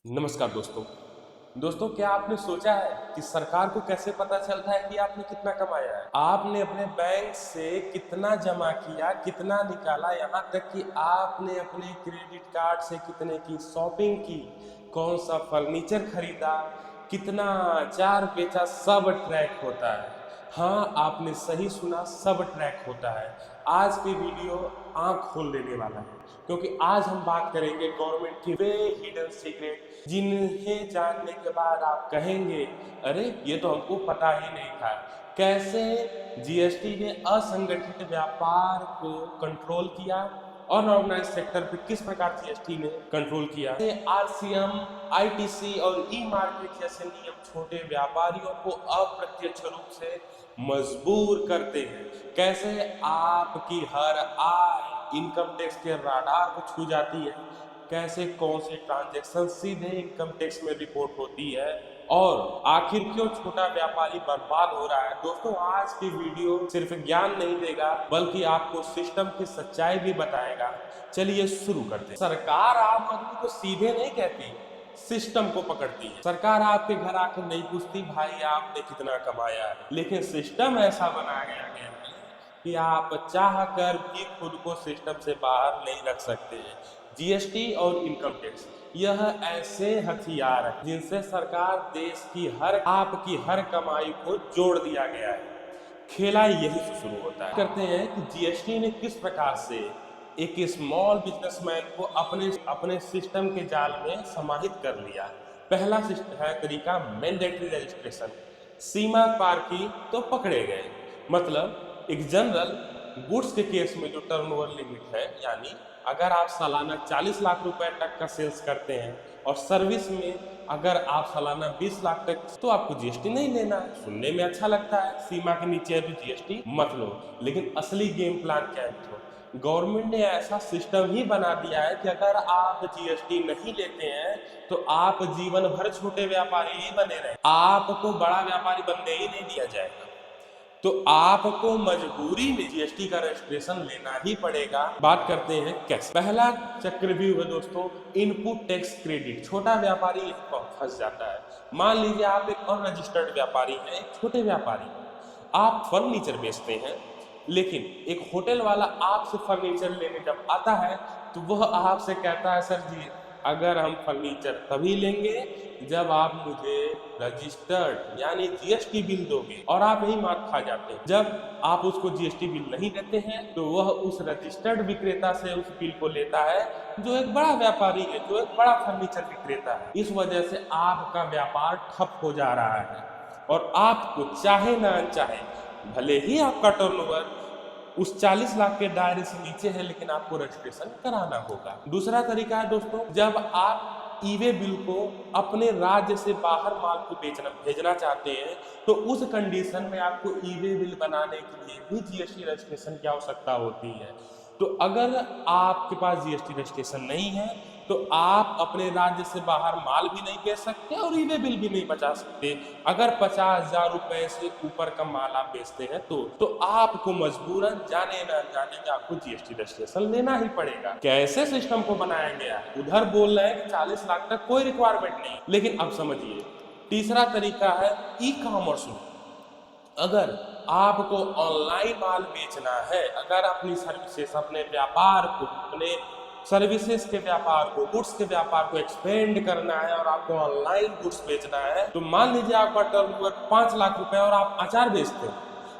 नमस्कार दोस्तों क्या आपने सोचा है कि सरकार को कैसे पता चलता है कि आपने कितना कमाया है? आपने अपने बैंक से कितना जमा किया, कितना निकाला, यहाँ तक कि आपने अपने क्रेडिट कार्ड से कितने की शॉपिंग की, कौन सा फर्नीचर खरीदा, कितना अचार बेचा, सब ट्रैक होता है। हाँ, आपने सही सुना, सब ट्रैक होता है। आज की वीडियो आंख खोल देने वाला है, क्योंकि आज हम बात करेंगे गवर्नमेंट की वे हिडन सीक्रेट, जिन्हें जानने के बाद आप कहेंगे अरे ये तो हमको पता ही नहीं था। कैसे जीएसटी ने असंगठित व्यापार को कंट्रोल किया, अनऑर्गेनाइज सेक्टर पे किस प्रकार जीएसटी ने कंट्रोल किया। आरसीएम, आईटीसी और ई मार्केट जैसे नियम छोटे व्यापारियों को अप्रत्यक्ष रूप से मजबूर करते हैं। कैसे आपकी हर आय इनकम टैक्स के राडार को छू जाती है, कैसे कौन सी ट्रांजैक्शन सीधे इनकम टैक्स में रिपोर्ट होती है, और आखिर क्यों छोटा व्यापारी बर्बाद हो रहा है। दोस्तों, आज की वीडियो सिर्फ ज्ञान नहीं देगा, बल्कि आपको सिस्टम की सच्चाई भी बताएगा। चलिए शुरू करते हैं। सरकार आम आदमी को सीधे नहीं कहती, सिस्टम को पकड़ती है। सरकार आपके घर आकर नहीं पूछती भाई आपने कितना कमाया है, लेकिन सिस्टम ऐसा बनाया गया है कि आप चाह कर भी खुद को सिस्टम से बाहर नहीं रख सकते हैं। जीएसटी और इनकम टैक्स यह ऐसे हथियार है जिनसे सरकार देश की आपकी हर कमाई को जोड़ दिया गया है। खेला यही से शुरू होता है। करते हैं कि जीएसटी ने किस प्रकार से एक स्मॉल बिजनेसमैन को अपने सिस्टम के जाल में समाहित कर लिया। पहला है तरीका मैंडेटरी रजिस्ट्रेशन। सीमा पार की तो पकड़े गए। मतलब एक जनरल गुड्स के केस में जो टर्नओवर लिमिट है, यानी अगर आप सालाना 40 लाख रुपए तक का सेल्स करते हैं और सर्विस में अगर आप सालाना 20 लाख तक, तो आपको जीएसटी नहीं लेना है। सुनने में अच्छा लगता है, सीमा के नीचे है तो जीएसटी मत लो, लेकिन असली गेम प्लान क्या है? तो गवर्नमेंट ने ऐसा सिस्टम ही बना दिया है कि अगर आप जीएसटी नहीं लेते हैं तो आप जीवन भर छोटे व्यापारी ही बने रहे, आपको बड़ा व्यापारी बनने ही नहीं दिया जाएगा। तो आपको मजबूरी में जीएसटी का रजिस्ट्रेशन लेना ही पड़ेगा। बात करते हैं कैसे। पहला चक्रव्यूह है दोस्तों, इनपुट टैक्स क्रेडिट। छोटा व्यापारी फंस जाता है। मान लीजिए आप एक अनरजिस्टर्ड व्यापारी हैं, एक छोटे व्यापारी, आप फर्नीचर बेचते हैं, लेकिन एक होटल वाला आपसे फर्नीचर लेने जब आता है तो वह आपसे कहता है सर जी, अगर हम फर्नीचर तभी लेंगे जब आप मुझे रजिस्टर्ड यानी जीएसटी बिल दोगे, और आप यही मार खा जाते हैं। जब आप उसको जीएसटी बिल नहीं देते हैं तो वह उस रजिस्टर्ड विक्रेता से उस बिल को लेता है, जो एक बड़ा व्यापारी है, जो एक बड़ा फर्नीचर विक्रेता है। इस वजह से आपका व्यापार ठप हो जा रहा है, और आपको चाहे ना चाहे, भले ही आपका टर्नओवर उस 40 लाख के दायरे से नीचे है, लेकिन आपको रजिस्ट्रेशन कराना होगा। दूसरा तरीका है दोस्तों, जब आप ई-वे बिल को अपने राज्य से बाहर माल को भेजना चाहते हैं, तो उस कंडीशन में आपको ई-वे बिल बनाने के लिए भी जीएसटी रजिस्ट्रेशन की आवश्यकता होती है। तो अगर आपके पास जीएसटी रजिस्ट्रेशन नहीं है तो आप अपने राज्य से बाहर माल भी नहीं बेच सकते और ई-वे बिल भी नहीं बचा सकते। अगर 50,000 रुपए से ऊपर का माल आप बेचते हैं तो आपको मजबूरन जाने ना जाने में आपको जीएसटी रजिस्ट्रेशन लेना ही पड़ेगा। कैसे सिस्टम को बनाया गया है? उधर बोल रहे हैं कि 40 लाख तक कोई रिक्वायरमेंट नहीं, लेकिन अब समझिए। तीसरा तरीका है ई कॉमर्स। अगर आपको ऑनलाइन माल बेचना है, अगर अपनी सर्विसेज, अपने व्यापार को, अपने सर्विसेज के व्यापार को, गुड्स के व्यापार को एक्सपेंड करना है और आपको ऑनलाइन गुड्स बेचना है, तो मान लीजिए आपका टर्नओवर 5 लाख रुपए और आप अचार बेचते हैं,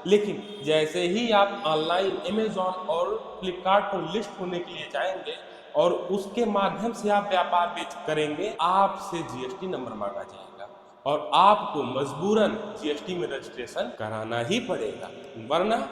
लेकिन जैसे ही आप ऑनलाइन अमेजॉन और फ्लिपकार्ट पर लिस्ट होने के लिए जाएंगे और उसके माध्यम से आप व्यापार करेंगे, आपसे जीएसटी नंबर मांगा जाएगा और आपको मजबूरन जीएसटी में रजिस्ट्रेशन कराना ही पड़ेगा, वरना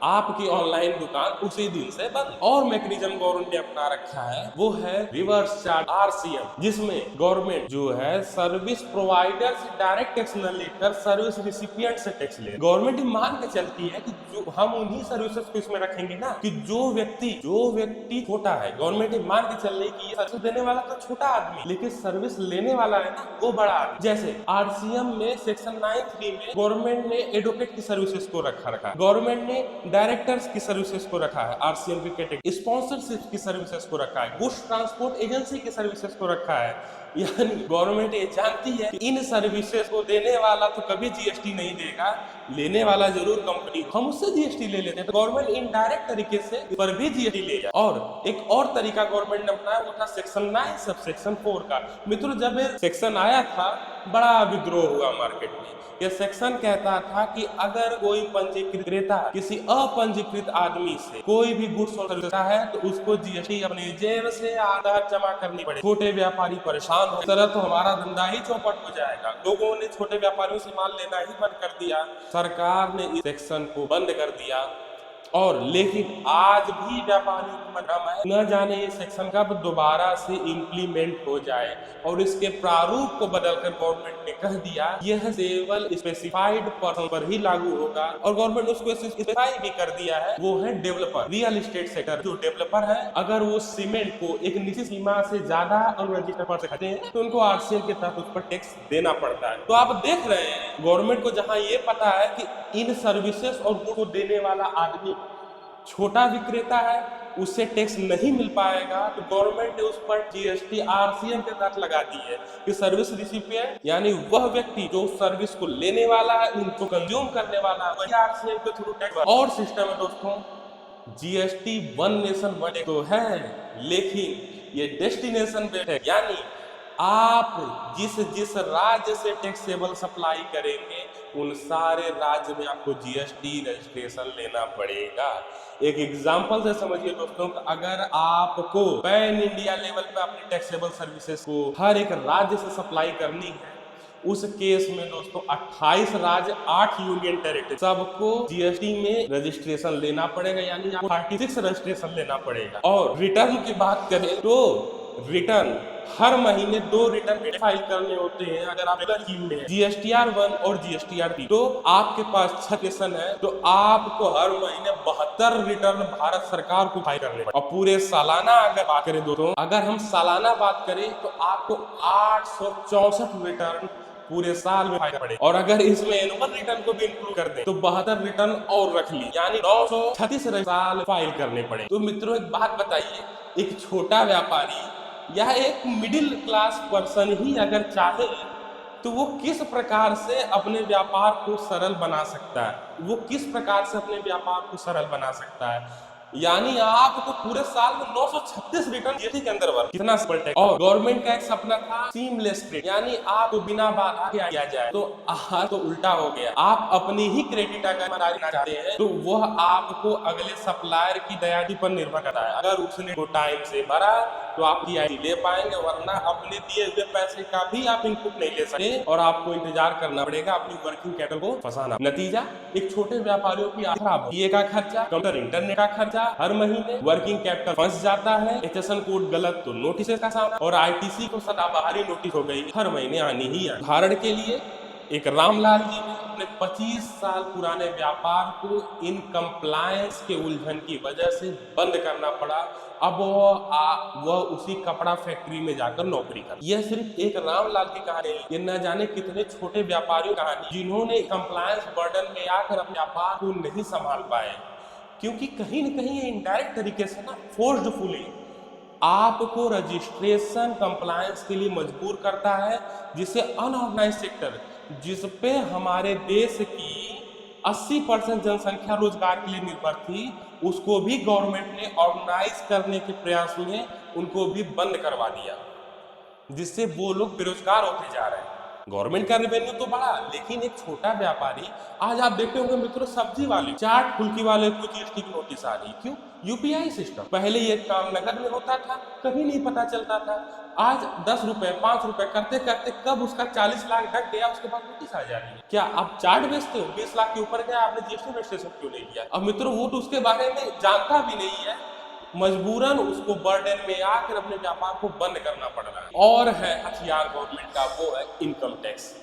आपकी ऑनलाइन दुकान उसी दिन से बंद। और मैकेनिज्म गवर्नमेंट ने अपना रखा है, वो है रिवर्स चार्ज आरसीएम, जिसमें गवर्नमेंट जो है सर्विस प्रोवाइडर से डायरेक्ट टैक्स न लेकर सर्विस रिसिपिएंट से टैक्स ले। गवर्नमेंट मान के चलती है कि जो हम उन्हीं सर्विसेज को इसमें रखेंगे ना, कि जो व्यक्ति छोटा है, गवर्नमेंट मान के चल रही कि ये सर्विस देने वाला तो छोटा आदमी, लेकिन सर्विस लेने वाला है ना वो बड़ा आदमी। जैसे आरसीएम में सेक्शन 9(3) में गवर्नमेंट ने एडवोकेट की सर्विसेज को रखा, गवर्नमेंट ने डायरेक्टर्स की सर्विसेज को रखा है, आरसीएम की कैटेगरी, स्पॉन्सरशिप की सर्विसेज को रखा है, गुड्स ट्रांसपोर्ट एजेंसी की सर्विसेज को रखा है, यानी गवर्नमेंट ये जानती है कि इन सर्विसेज को देने वाला तो कभी जीएसटी नहीं देगा, लेने वाला जरूर कंपनी, हम उससे जीएसटी ले लेते हैं। तो गवर्नमेंट इनडायरेक्ट तरीके से पर भी जीएसटी ले जाए। और एक और तरीका गवर्नमेंट ने अपनाया, वो था सेक्शन 9 सब सेक्शन 4 का। मित्रों, जब ये सेक्शन आया था बड़ा विद्रोह हुआ मार्केट में। यह सेक्शन कहता था कि अगर कोई पंजीकृत क्रेता किसी अपंजीकृत आदमी से कोई भी गुड्स खरीदता है तो उसको जीएसटी अपने जेब से आधा जमा करनी पड़ेगी। छोटे व्यापारी परेशान हो, इस तरह तो हमारा धंधा ही चौपट हो जाएगा। लोगों ने छोटे व्यापारियों से माल लेना ही बंद कर दिया। सरकार ने इस सेक्शन को बंद कर दिया। और लेकिन आज भी व्यापारियों को मनाम है, न जाने ये सेक्शन कब दोबारा से इम्प्लीमेंट हो जाए। और इसके प्रारूप को बदलकर गवर्नमेंट ने कह दिया यह केवल स्पेसिफाइड पर्सन पर ही लागू होगा। और गवर्नमेंट ने उसको स्पेसिफाई भी कर दिया है, वो है डेवलपर, रियल एस्टेट सेक्टर। जो डेवलपर है, अगर वो सीमेंट को एक निश्चित सीमा से ज्यादा अनरजिस्टर्ड पर सकते हैं तो उनको आरसीएम के तहत उस पर टैक्स देना पड़ता है। तो आप देख रहे हैं गवर्नमेंट को जहां ये पता है कि इन सर्विसेज और गुड्स को देने वाला आदमी छोटा विक्रेता है, उससे टैक्स नहीं मिल पाएगा, तो गवर्नमेंट ने उस पर जीएसटी आरसीएम के तहत लगा दी है कि सर्विस रिसिपिएंट यानी वह व्यक्ति जो उस सर्विस को लेने वाला है, उनको कंज्यूम करने वाला है, वही आरसीएम के थ्रू टैक्स। और सिस्टम है दोस्तों, GST one nation one tax तो है, लेकिन ये डेस्टिनेशन बेस्ड है। यानी आप जिस राज्य से टैक्सेबल सप्लाई करेंगे उन सारे राज्य में आपको जीएसटी रजिस्ट्रेशन लेना पड़ेगा। एक एग्जांपल से समझिए दोस्तों, अगर आपको पैन इंडिया लेवल पे अपनी टैक्सेबल सर्विसेज को हर एक राज्य से सप्लाई करनी है, उस केस में दोस्तों 28 राज्य 8 यूनियन टेरिटरी सबको जीएसटी में रजिस्ट्रेशन लेना पड़ेगा। यानी आपको 36 रजिस्ट्रेशन लेना पड़ेगा। और रिटर्न की बात करें तो रिटर्न हर महीने 2 रिटर्न फाइल करने होते हैं। अगर आप स्कीम में जीएसटीआर 1 और जीएसटीआर 2 तो आपके पास 6 सेशन है, तो आपको हर महीने 72 रिटर्न भारत सरकार को फाइल करने पड़े। और पूरे सालाना अगर बात करें दोस्तों, अगर हम सालाना बात करें तो आपको 864 रिटर्न पूरे साल में फाइल पड़े। और अगर इसमें एनुअल रिटर्न को भी इंक्लूड कर दें तो 72 रिटर्न और रख ली, यानी 936 साल फाइल करने पड़े। तो मित्रों एक बात बताइए, एक छोटा व्यापारी या एक मिडिल क्लास पर्सन ही अगर चाहे तो वो किस प्रकार से अपने व्यापार को सरल बना सकता है, वो किस प्रकार से अपने व्यापार को सरल बना सकता है। यानी आपको पूरे साल में 936 रिटर्न जीएसटी के अंदर वर्क, कितना सिंपल टैक्स। और गवर्नमेंट का एक सपना था सीमलेस ट्रेड, यानी आपको बिना बाधा के किया जाए। तो आज तो उल्टा हो गया, आप अपनी ही क्रेडिट अगर बनाना चाहते हैं तो वह आपको अगले सप्लायर की दयादी पर निर्भर करता है। अगर उसने वो टाइम से भरा तो आप जीएसटी ले पाएंगे, वरना अपने दिए हुए पैसे का भी आप इनपुट नहीं ले सकते और आपको इंतजार करना पड़ेगा अपनी वर्किंग कैपिटल को फंसाना। नतीजा एक छोटे व्यापारियों की खराब, ये का खर्चा, कंप्यूटर इंटरनेट का खर्चा, हर महीने वर्किंग कैपिटल फंस जाता है, एचएसएन कोड गलत तो नोटिस का सामना, और आईटीसी को सदाबहारी नोटिस हो गई, हर महीने आनी ही आनी। उदाहरण के लिए एक रामलाल जी ने अपने 25 साल पुराने व्यापार को इन कंप्लायंस के उलझन की वजह से बंद करना पड़ा। अब वह उसी कपड़ा फैक्ट्री में जाकर नौकरी कर। यह सिर्फ एक रामलाल की कहानी, ये न जाने कितने छोटे व्यापारियों की कहानी जिन्होंने कंप्लायंस बर्डन में आकर अपने व्यापार को नहीं संभाल पाए, क्योंकि कहीं न कहीं ये इनडायरेक्ट तरीके से ना फोर्सफुली आपको रजिस्ट्रेशन कंप्लायंस के लिए मजबूर करता है, जिससे अनऑर्गेनाइज सेक्टर जिस पे हमारे देश की 80% जनसंख्या रोजगार के लिए निर्भर थी, उसको भी गवर्नमेंट ने ऑर्गेनाइज करने के प्रयास में उनको भी बंद करवा दिया, जिससे वो लोग बेरोजगार होते जा रहे हैं। गवर्नमेंट का रेवेन्यू तो बढ़ा, लेकिन एक छोटा व्यापारी, आज आप देखते होंगे मित्रों, सब्जी वाले, चाट फुल्की वाले को जीएसटी की नोटिस आ रही, क्यों? UPI system. पहले ये काम नगद में होता था, कभी नहीं पता चलता था। आज 10 रुपए 5 रुपए करते करते कब उसका 40 लाख ढक गया, उसके बाद नोटिस आ जा रही है। क्या आप चाट बेचते हो, 20 लाख के ऊपर गया, आपने जीएसटी रजिस्ट्रेशन क्यों नहीं किया? अब मित्रों वो तो उसके बारे में जानता भी नहीं है, मजबूरन उसको बर्डन में आकर अपने व्यापार को बंद करना पड़ रहा है। और है हथियार गवर्नमेंट का, वो है इनकम टैक्स।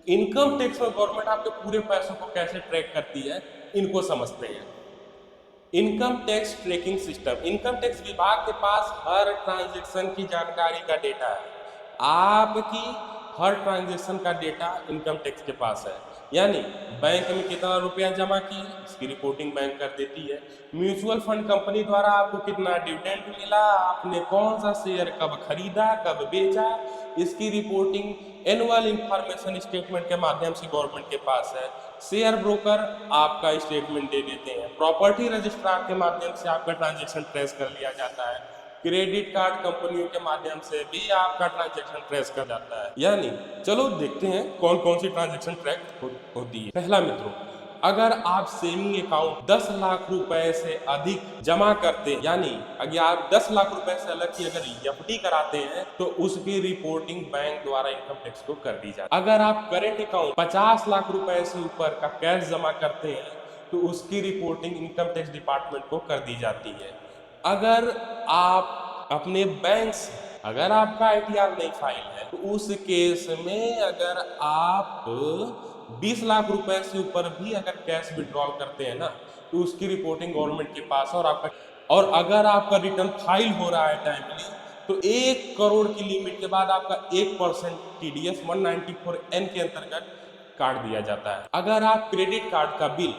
इनकम टैक्स में गवर्नमेंट आपके पूरे पैसों को कैसे ट्रैक करती है, इनको समझते हैं। Income tax tracking system, income tax विभाग के पास हर ट्रांजैक्शन की जानकारी का डेटा है। आपकी हर ट्रांजैक्शन का डेटा इनकम टैक्स के पास है। यानी बैंक में कितना रुपया जमा किए इसकी रिपोर्टिंग बैंक कर देती है। म्यूचुअल फंड कंपनी द्वारा आपको कितना डिविडेंड मिला, आपने कौन सा शेयर कब खरीदा कब बेचा, इसकी रिपोर्टिंग एनुअल इंफॉर्मेशन स्टेटमेंट के माध्यम से गवर्नमेंट के पास है। शेयर ब्रोकर आपका स्टेटमेंट दे देते हैं। प्रॉपर्टी रजिस्ट्रार के माध्यम से आपका ट्रांजेक्शन ट्रेस कर लिया जाता है। क्रेडिट कार्ड कंपनियों के माध्यम से भी आपका ट्रांजैक्शन ट्रेस कर जाता है। यानी चलो देखते हैं कौन कौन सी ट्रांजैक्शन ट्रैक होती है। पहला मित्रों, अगर आप सेविंग अकाउंट 10 लाख रुपए से अधिक जमा करते हैं, यानी अगर आप 10 लाख रुपए से अलग की अगर एफडी कराते हैं तो उसकी रिपोर्टिंग बैंक द्वारा इनकम टैक्स को कर दी जाती है। अगर आप करेंट अकाउंट 50 लाख रुपए से ऊपर का कैश जमा करते हैं तो उसकी रिपोर्टिंग इनकम टैक्स डिपार्टमेंट को कर दी जाती है। अगर आप अपने बैंक से अगर आपका आईटीआर नहीं फाइल है तो उस केस में अगर आप 20 लाख रुपए से ऊपर भी अगर कैश विड्रॉल करते हैं ना तो उसकी रिपोर्टिंग गवर्नमेंट के पास है। और अगर आपका रिटर्न फाइल हो रहा है टाइमली तो 1 करोड़ की लिमिट के बाद आपका 1% टीडीएस 194N के अंतर्गत काट दिया जाता है। अगर आप क्रेडिट कार्ड का बिल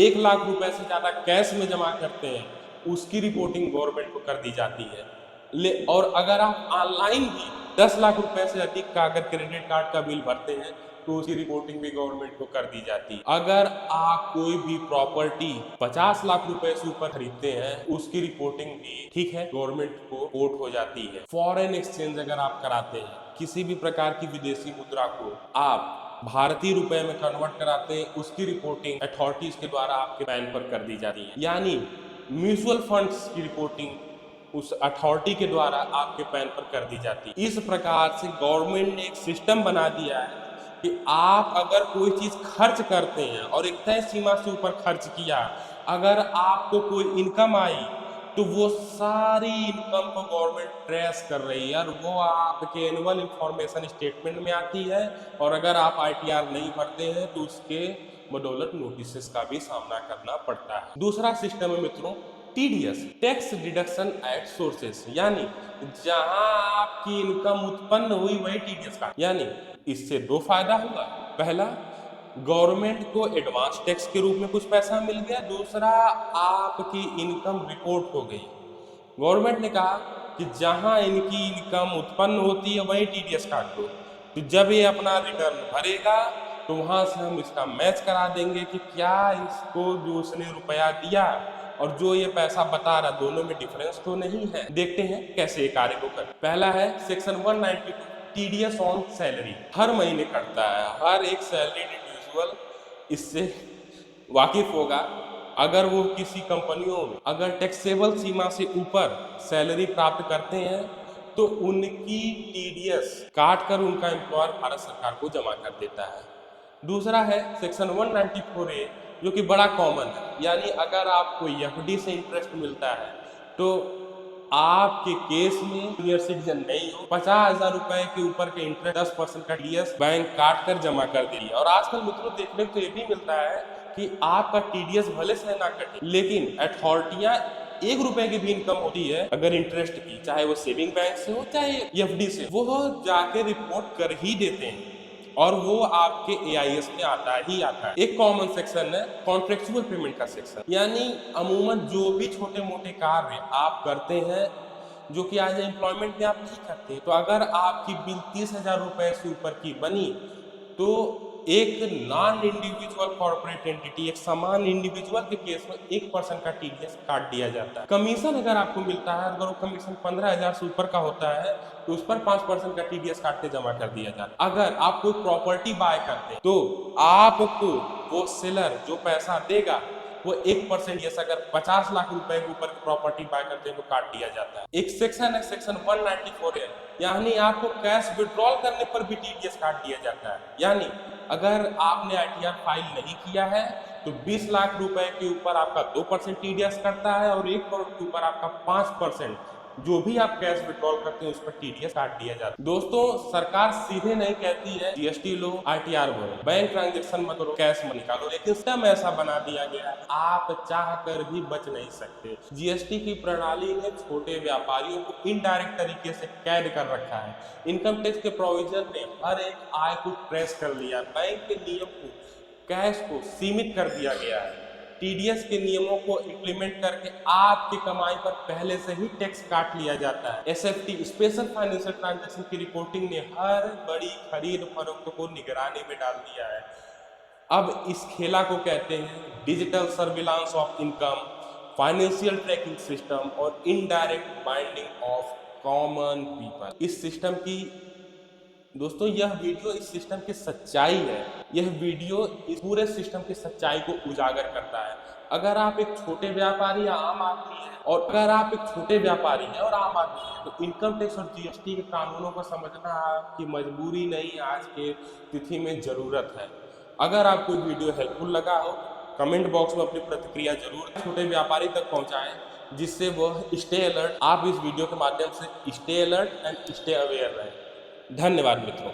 1 लाख रुपए से ज्यादा कैश में जमा करते हैं उसकी रिपोर्टिंग गवर्नमेंट को कर दी जाती है। और अगर आप ऑनलाइन भी 10 लाख रुपए से अधिक का अगर क्रेडिट कार्ड का बिल भरते हैं तो उसकी रिपोर्टिंग भी गवर्नमेंट को कर दी जाती है। अगर आप कोई भी प्रॉपर्टी 50 लाख रुपए से ऊपर खरीदते हैं उसकी रिपोर्टिंग भी ठीक है गवर्नमेंट को कोर्ट हो जाती है। फॉरेन एक्सचेंज अगर आप कराते हैं, किसी भी प्रकार की विदेशी मुद्रा को आप भारतीय रुपए में कन्वर्ट कराते हैं, उसकी रिपोर्टिंग अथॉरिटीज के द्वारा आपके पैन पर कर दी जाती है। यानी म्यूचुअल फंड्स की रिपोर्टिंग उस अथॉरिटी के द्वारा आपके पैन पर कर दी जाती है। इस प्रकार से गवर्नमेंट ने एक सिस्टम बना दिया है कि आप अगर कोई चीज खर्च करते हैं और एक तय सीमा से ऊपर खर्च किया, अगर आपको कोई इनकम आई तो वो सारी इनकम को गवर्नमेंट ट्रेस कर रही है और वो आपके एनुअल इंफॉर्मेशन स्टेटमेंट में आती है। और अगर आप आईटीआर नहीं भरते हैं तो उसके बदौलत नोटिस का भी सामना करना पड़ता है। दूसरा सिस्टम है मित्रों TDS, tax deduction at sources, यानी जहां आपकी इनकम उत्पन्न हुई वही टीडीएस का। यानी इससे 2 फायदा होगा। पहला, गवर्नमेंट को एडवांस टैक्स के रूप में कुछ पैसा मिल गया। दूसरा, आपकी इनकम रिपोर्ट हो गई। गवर्नमेंट ने कहा कि जहां इनकी इनकम उत्पन्न होती है वही टीडीएस काट दो। तो जब ये अपना रिटर्न भरेगा तो वहां से हम इसका मैच करा देंगे कि क्या इसको जो उसने रुपया दिया और जो ये पैसा बता रहा दोनों में डिफरेंस तो नहीं है। देखते हैं कैसे ये कार्य को कर। पहला है सेक्शन 192 टीडीएस ऑन सैलरी, हर महीने कटता है। हर एक सैलरी इंडिविजुअल इससे वाकिफ होगा। अगर वो किसी कंपनियों में अगर टैक्सेबल सीमा से ऊपर सैलरी प्राप्त करते हैं तो उनकी टीडीएस काट कर उनका एम्प्लॉयर भारत सरकार को जमा कर देता है। दूसरा है सेक्शन 194A जो कि बड़ा कॉमन है, यानी अगर आपको एफडी से इंटरेस्ट मिलता है तो आपके केस में सीनियर सिटीजन नहीं हो 50,000 रुपए के ऊपर के इंटरेस्ट 10% का टीडीएस बैंक काट कर जमा कर देगी। और आजकल मित्रों देखने को तो ये भी मिलता है कि आपका टीडीएस भले से ना कटे लेकिन अथॉरिटियां 1 रुपए की भी इनकम होती है अगर इंटरेस्ट की, चाहे वो सेविंग बैंक से हो चाहे एफडी से, वो जाके रिपोर्ट कर ही देते हैं और वो आपके एआईएस में आता ही आता है। एक कॉमन सेक्शन है कॉन्ट्रेक्चुअल पेमेंट का सेक्शन, यानी अमूमन जो भी छोटे मोटे कार्य आप करते हैं जो कि आज एम्प्लॉयमेंट में आप नहीं करते, तो अगर आपकी बिल 30,000 रुपए से ऊपर की बनी तो एक नॉन इंडिविजुअल कॉर्पोरेट एंटिटी, एक समान इंडिविजुअल के केस में 1% का टीडीएस काट दिया जाता है। कमीशन अगर आपको मिलता है, अगर वो कमीशन 15,000 से ऊपर का होता है तो उस पर 5% का टीडीएस काट के जमा कर दिया जाता है। अगर आप कोई प्रॉपर्टी बाय करते हैं तो आपको वो सेलर जो पैसा देगा वो 1% जैसा अगर 50 लाख रुपए के ऊपर प्रॉपर्टी बाय करते हैं तो काट दिया जाता है। एक सेक्शन है सेक्शन 194 है, यानी आपको कैश विड्रॉल करने पर भी टीडीएस काट दिया जाता है। यानी अगर आपने आईटीआर फाइल नहीं किया है तो 20 लाख रुपए के ऊपर आपका 2% टीडीएस कटता है और 1 करोड़ के ऊपर आपका 5% जो भी आप कैश विड्रॉल करते हैं उस पर टीडीएस काट दिया जाता है। दोस्तों, सरकार सीधे नहीं कहती है जीएसटी लो, आईटीआर भरो, बैंक ट्रांजैक्शन मत करो, कैश मत निकालो, लेकिन सिस्टम ऐसा बना दिया गया आप चाह कर भी बच नहीं सकते। जीएसटी की प्रणाली ने छोटे व्यापारियों को इनडायरेक्ट तरीके से कैद कर रखा है। इनकम टैक्स के प्रोविजन ने हर एक आय को ट्रेस कर लिया। बैंक के नियम को कैश को सीमित कर दिया गया है। टीडीएस के नियमों को इम्प्लीमेंट करके आपकी कमाई पर पहले से ही टैक्स काट लिया जाता है। एसएफटी स्पेशल फाइनेंशियल ट्रांजैक्शन की रिपोर्टिंग ने हर बड़ी खरीद फरोख्त को निगरानी में डाल दिया है। अब इस खेला को कहते हैं digital surveillance of income, financial tracking system और indirect binding of common people. इस सिस्टम की दोस्तों यह वीडियो इस सिस्टम की सच्चाई है। यह वीडियो इस पूरे सिस्टम की सच्चाई को उजागर करता है। अगर आप एक छोटे व्यापारी या आम आदमी हैं और अगर आप एक छोटे व्यापारी हैं और आम आदमी हैं तो इनकम टैक्स और जीएसटी के कानूनों को समझना आपकी मजबूरी नहीं, आज के तिथि में जरूरत है। अगर आपको वीडियो हेल्पफुल लगा हो, कमेंट बॉक्स में अपनी प्रतिक्रिया जरूर छोटे व्यापारी तक पहुंचाएं, जिससे वह स्टे अलर्ट, आप इस वीडियो के माध्यम से stay alert and stay aware रहें। धन्यवाद मित्रों।